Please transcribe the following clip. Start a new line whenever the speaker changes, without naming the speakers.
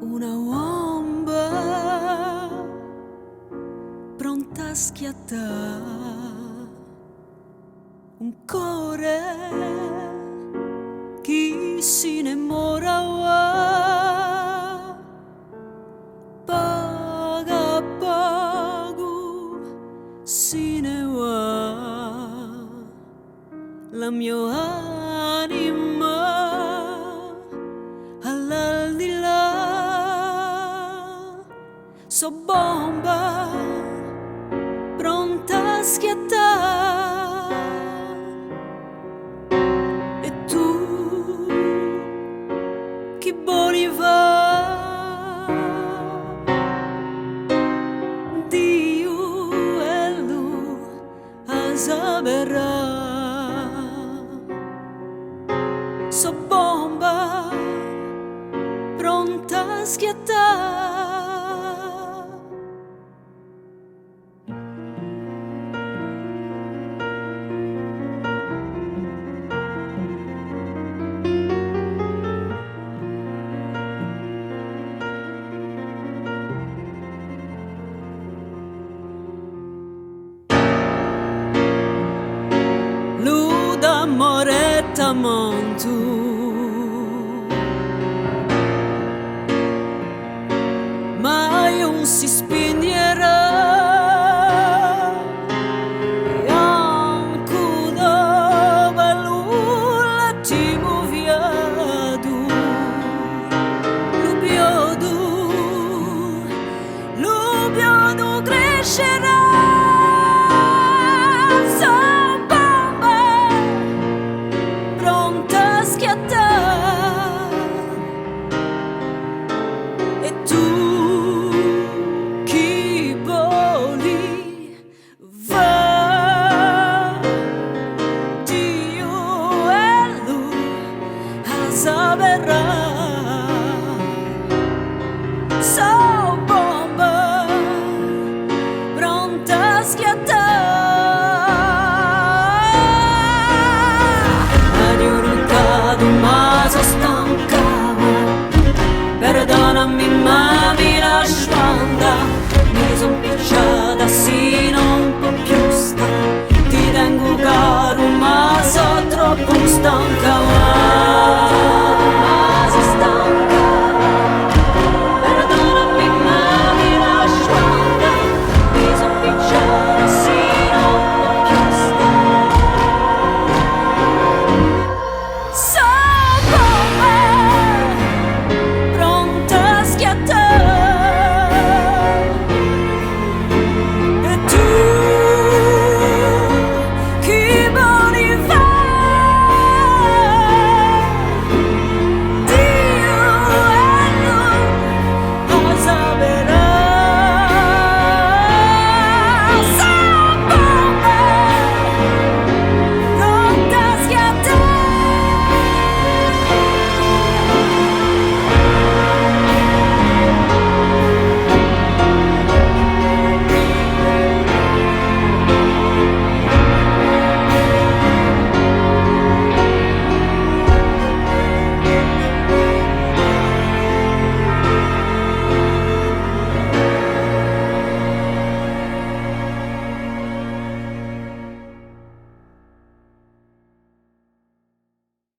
Una omba pronta a schiattare, un cuore chi si innamora, poco a poco se ne va la mia anima all'aldilà. So bomba pronta a schiattare, e tu chi vuoi va? Dio e lui a saperà. So bomba pronta a schiattare. D'amore tramonto, ma non si spegne